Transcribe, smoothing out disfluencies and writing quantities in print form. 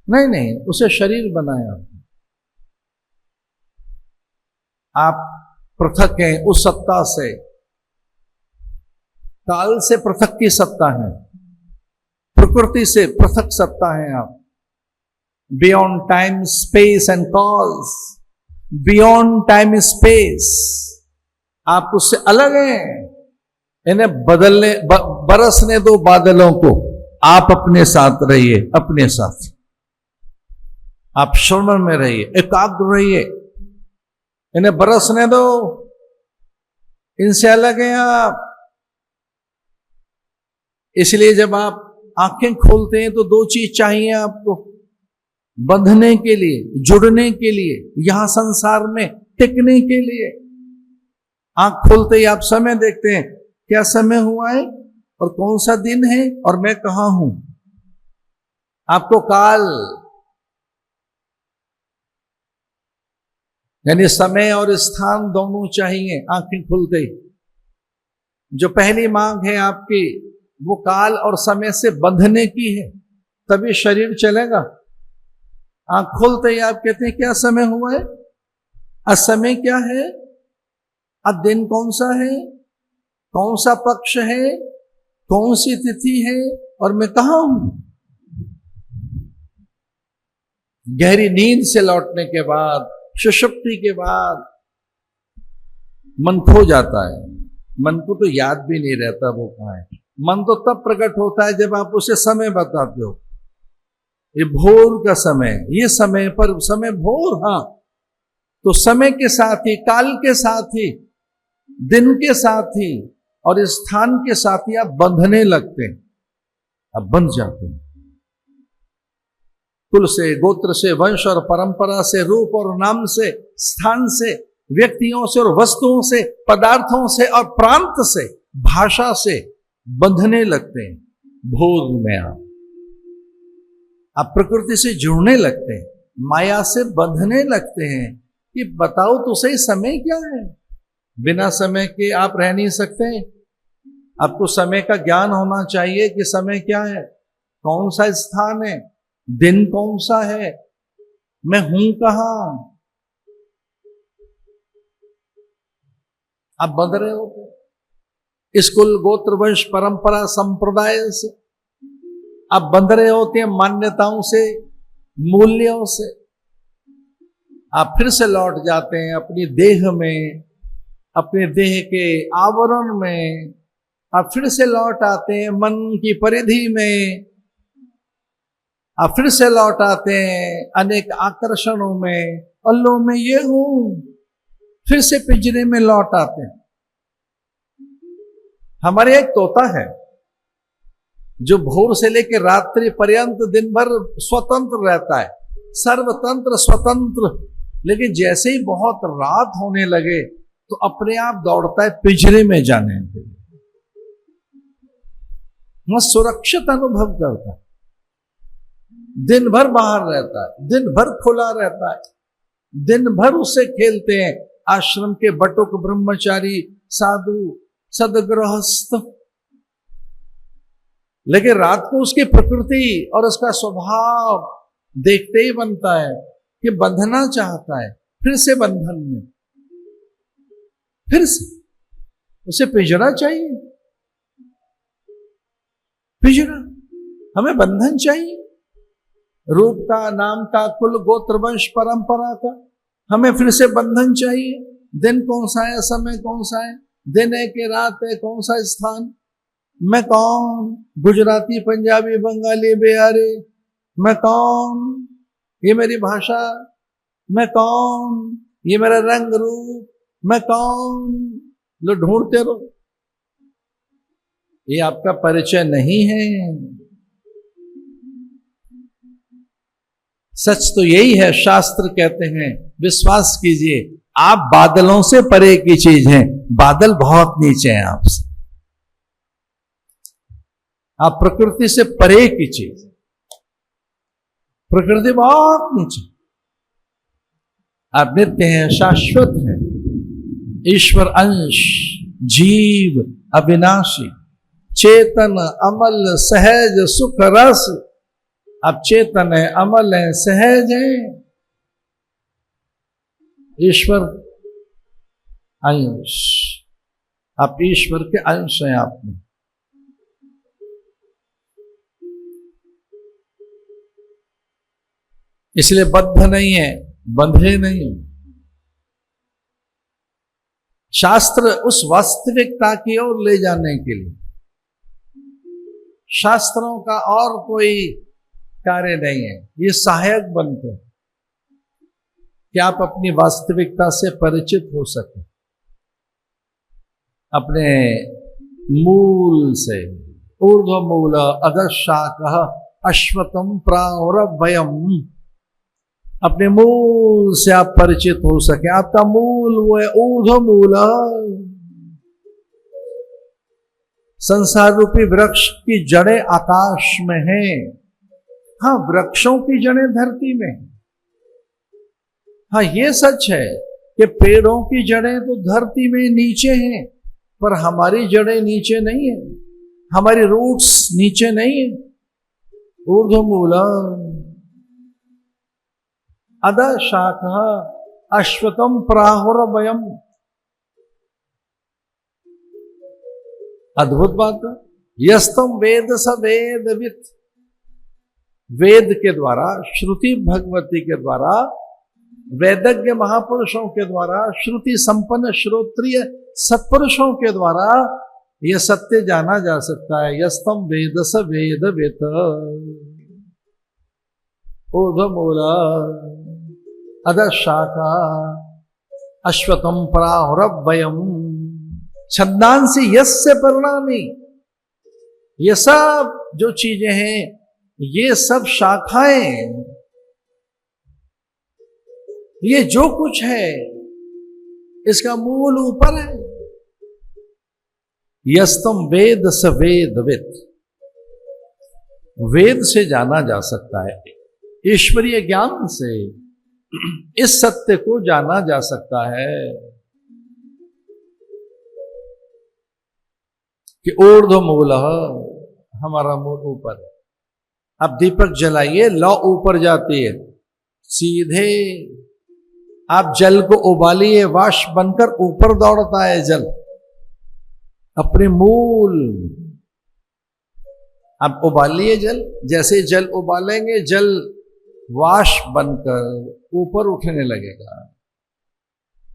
नहीं नहीं, उसे शरीर बनाया। आप पृथक हैं उस सत्ता से, काल से पृथक की सत्ता है, प्रकृति से पृथक सत्ता है आप। Beyond time space and cause, beyond time space आप उससे अलग हैं। इन्हें बदलने बरसने दो बादलों को, आप अपने साथ रहिए, अपने साथ आप श्रवण में रहिए, एकाग्र रहिए, इन्हें बरसने दो, इनसे अलग हैं आप। इसलिए जब आप आंखें खोलते हैं तो दो चीज चाहिए आपको बंधने के लिए, जुड़ने के लिए, यहां संसार में टिकने के लिए। आंख खोलते ही आप समय देखते हैं, क्या समय हुआ है और कौन सा दिन है और मैं कहां हूं। आपको काल यानी समय और स्थान दोनों चाहिए आंखें खुलते ही। जो पहली मांग है आपकी वो काल और समय से बंधने की है, तभी शरीर चलेगा। आंख खोलते ही आप कहते हैं क्या समय हुआ है, आज समय क्या है, आज दिन कौन सा है, कौन सा पक्ष है, कौन सी तिथि है और मैं कहां हूं। गहरी नींद से लौटने के बाद, सुषुप्ति के बाद मन खो जाता है, मन को तो याद भी नहीं रहता वो कहां है। मन तो तब प्रकट होता है जब आप उसे समय बताते हो, ये भोर का समय, ये समय पर समय भोर, हाँ तो समय के साथ ही, काल के साथ ही, दिन के साथ ही और स्थान के साथ ही आप बंधने लगते हैं, आप बंध जाते हैं। कुल से, गोत्र से, वंश और परंपरा से, रूप और नाम से, स्थान से, व्यक्तियों से और वस्तुओं से, पदार्थों से और प्रांत से, भाषा से बंधने लगते हैं। भोर में आप प्रकृति से जुड़ने लगते हैं, माया से बंधने लगते हैं कि बताओ तो सही समय क्या है। बिना समय के आप रह नहीं सकते। आपको समय का ज्ञान होना चाहिए कि समय क्या है, कौन सा स्थान है, दिन कौन सा है, मैं हूं कहां। आप बंध रहे हो स्कूल, गोत्र, वंश, परंपरा, संप्रदाय से आप बंध रहे होते हैं, मान्यताओं से, मूल्यों से। आप फिर से लौट जाते हैं अपनी देह में, अपने देह के आवरण में। आप फिर से लौट आते हैं मन की परिधि में, आप फिर से लौट आते हैं अनेक आकर्षणों में, अल्लो मैं ये हूं, फिर से पिंजरे में लौट आते हैं। हमारे एक तोता है जो भोर से लेकर रात्रि पर्यंत दिन भर स्वतंत्र रहता है, सर्वतंत्र स्वतंत्र, लेकिन जैसे ही बहुत रात होने लगे तो अपने आप दौड़ता है पिंजरे में जाने के लिए। वह सुरक्षित अनुभव करता है, दिन भर बाहर रहता है, दिन भर खुला रहता है, दिन भर उससे खेलते हैं आश्रम के बटुक, ब्रह्मचारी, साधु, सदगृहस्थ। लेकिन रात को उसकी प्रकृति और उसका स्वभाव देखते ही बनता है कि बंधना चाहता है, फिर से बंधन में, फिर से उसे पिंजरा चाहिए, पिंजरा। हमें बंधन चाहिए, रूप का, नाम का, कुल, गोत्र, वंश, परंपरा का, हमें फिर से बंधन चाहिए। दिन कौन सा है, समय कौन सा है, दिन है कि रात है, कौन सा स्थान, मैं कौन, गुजराती, पंजाबी, बंगाली, बिहारी, मैं कौन, ये मेरी भाषा, मैं कौन, ये मेरा रंग रूप, मैं कौन। लो ढूंढते रहो, ये आपका परिचय नहीं है। सच तो यही है, शास्त्र कहते हैं, विश्वास कीजिए आप बादलों से परे की चीज हैं, बादल बहुत नीचे हैं आपसे, आप प्रकृति से परे की चीज, प्रकृति बहुत नीचे। आप नित्य हैं, शाश्वत हैं, ईश्वर अंश, जीव, अविनाशी, चेतन, अमल, सहज, सुख रस, आप चेतन है, अमल है, सहज है। ईश्वर अंश, आप ईश्वर के अंश हैं आप में। इसलिए बद्ध नहीं है, बंधे नहीं। शास्त्र उस वास्तविकता की ओर ले जाने के लिए, शास्त्रों का और कोई कार्य नहीं है, ये सहायक बनते हैं कि आप अपनी वास्तविकता से परिचित हो सके, अपने मूल से। ऊर्ध्व मूल अधशाखः अश्वत्थं प्राहुरव्ययम्, अपने मूल से आप परिचित हो सके। आपका मूल वो है ऊर्ध्व मूल। संसार रूपी वृक्ष की जड़ें आकाश में हैं। हाँ, वृक्षों की जड़ें धरती में। हाँ, ये सच है कि पेड़ों की जड़ें तो धरती में नीचे हैं, पर हमारी जड़ें नीचे नहीं है, हमारी रूट्स नीचे नहीं है। ऊर्ध्व मूल अधशाखः अश्वत्थं प्राहुरव्ययम्। अद्भुत बात है। यस्तम वेद स वेदवित्, वेद के द्वारा, श्रुति भगवती के द्वारा, वेदज्ञ महापुरुषों के द्वारा, श्रुति संपन्न श्रोत्रिय सत्पुरुषों के द्वारा यह सत्य जाना जा सकता है। यस्तम वेद स वेदवित् ऊर्ध्वमूल अधशाखः अश्वत्थं प्राहुरव्ययम्। छंदांसि यस्य परिणामी, ये सब जो चीजें हैं, ये सब शाखाएं, ये जो कुछ है, इसका मूल ऊपर है। यस्तम वेद स वेदवित्, वेद से जाना जा सकता है, ईश्वरीय ज्ञान से इस सत्य को जाना जा सकता है कि ऊर्ध्व मूल, हमारा मूल ऊपर है। अब दीपक जलाइए, लौ ऊपर जाती है, सीधे आप जल को उबालिए, वाष्प बनकर ऊपर दौड़ता है जल, अपने मूल। आप उबालिए जल, जैसे जल उबालेंगे, जल वाष्प बनकर ऊपर उठने लगेगा।